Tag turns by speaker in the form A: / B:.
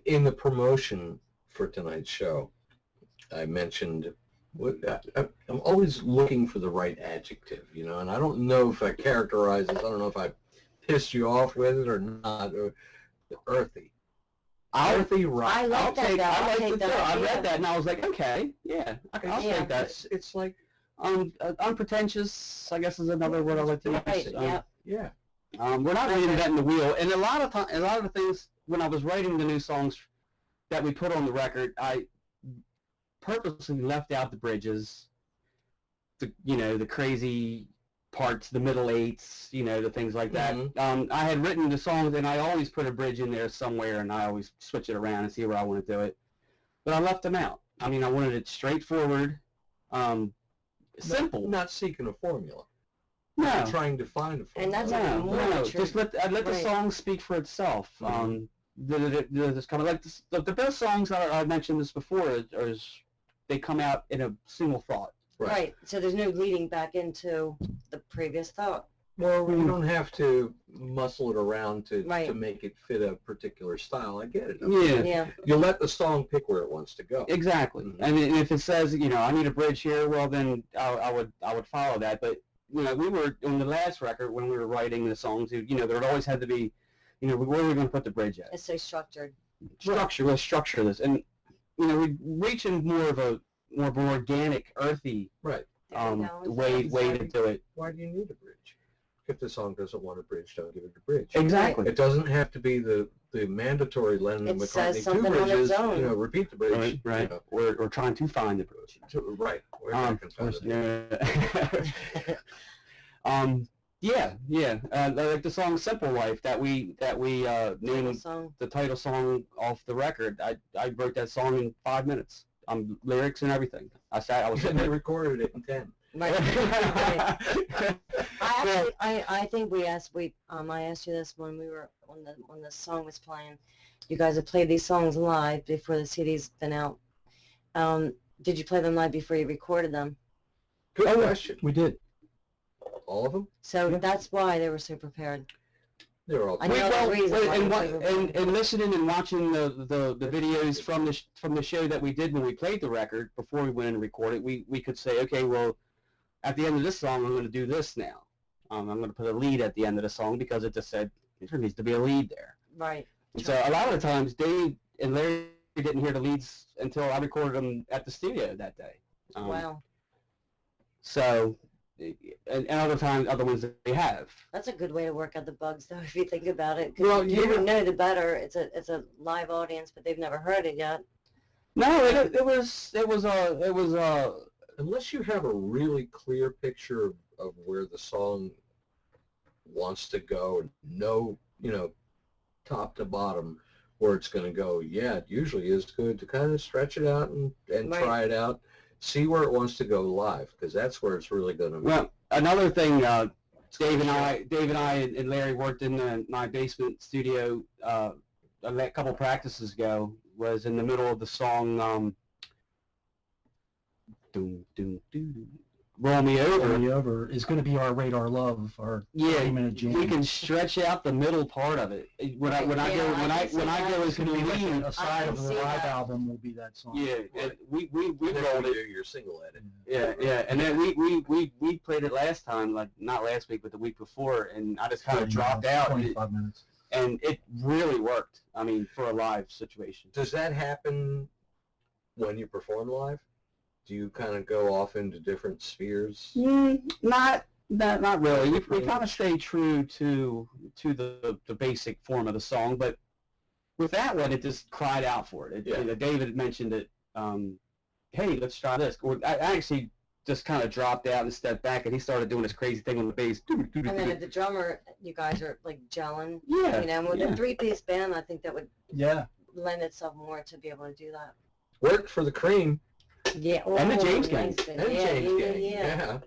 A: in the promotion for tonight's show, I mentioned I'm always looking for the right adjective, you know, and I don't know if I characterize this. I don't know if I pissed you off with it or not. Or earthy. Earthy rock.
B: I like that.
C: I like it too. I read that and I was like, okay, yeah, I'll take that.
A: It's like
C: unpretentious, I guess, is another word I like to use.
B: Right.
A: Yeah.
C: We're not reinventing the wheel, and a lot of the things when I was writing the new songs that we put on the record, I purposely left out the bridges, the crazy parts, the middle eights, the things like that.
A: Mm-hmm.
C: I had written the songs, and I always put a bridge in there somewhere, and I always switch it around and see where I want to do it. But I left them out. I mean, I wanted it straightforward, simple.
A: Not seeking a formula.
C: No.
A: Not trying to find a formula.
B: And that's
C: no. Just let the song speak for itself.
A: Mm-hmm.
C: It's kind of like the best songs I mentioned this before is they come out in a single thought.
B: Right. So there's no leading back into the previous thought.
A: Well, you don't have to muscle it around to make it fit a particular style. I get it.
C: Yeah.
A: You let the song pick where it wants to go.
C: Exactly.
A: Mm-hmm.
C: And if it says, I need a bridge here, well then I would follow that. But we were on the last record when we were writing the songs. There always had to be, where are we going to put the bridge at?
B: It's so structured.
C: Let's structure this, and we're reaching more of a organic, earthy way to do it.
A: Why do you need a bridge? If the song doesn't want a bridge, don't give it a bridge.
C: Exactly.
A: It doesn't have to be the mandatory Lennon and McCartney two bridges. Repeat the bridge.
C: Right. We're trying to find the bridge.
A: Right. We're not going to find it.
C: Like the song "Simple Life" that we named the title song off the record. I wrote that song in 5 minutes. Lyrics and everything. I was sitting there.
A: Recorded it in 10.
B: Right. I think I asked you this when we were when the song was playing. You guys have played these songs live before the CD's been out. Did you play them live before you recorded them?
A: Good question.
C: We did.
A: All of them?
B: So that's why they were so prepared.
A: They were all.
B: I know the reason.
C: And listening and watching the videos from the show that we did when we played the record before we went in and recorded, we could say, okay, well, at the end of this song, I'm going to do this now. I'm going to put a lead at the end of the song because it just said there needs to be a lead there.
B: Right.
C: And so a lot of the times, Dave and Larry didn't hear the leads until I recorded them at the studio that day.
B: Wow.
C: So, and other times, other ones that they have.
B: That's a good way to work out the bugs, though, if you think about it.
A: Well,
B: the more you know, the better. It's a live audience, but they've never heard it yet.
C: No, it was
A: unless you have a really clear picture of where the song wants to go and know, top to bottom where it's going to go, it usually is good to kind of stretch it out and try it out, see where it wants to go live, because that's where it's really going to be.
C: Well, another thing, Dave and I and Larry worked in my basement studio a couple practices ago, was in the middle of the song Roll Me Over.
D: Roll Me Over is going to be our Radar Love, our 30-minute jam.
C: We can stretch out the middle part of it. When I go as the lead,
D: a side of the live album will be that song.
C: Yeah, we rolled it.
A: Your single edit.
C: Yeah, and then we played it last time, like not last week, but the week before, and I just kind of dropped out.
D: 25 minutes.
C: And it really worked. I mean, for a live situation.
A: Does that happen when you perform live? Do you kind of go off into different spheres?
C: Not really. We kind of stay true to the basic form of the song, but with that one, it just cried out for it. David mentioned it. Hey, let's try this. I actually just kind of dropped out and stepped back, and he started doing this crazy thing on the bass.
B: And then at the drummer, you guys are like gelling.
C: Yeah.
B: With a three-piece band, I think that would lend itself more to be able to do that.
A: Worked for the Cream.
B: Yeah,
C: and the James Gang.
A: And the James Gang. Yeah.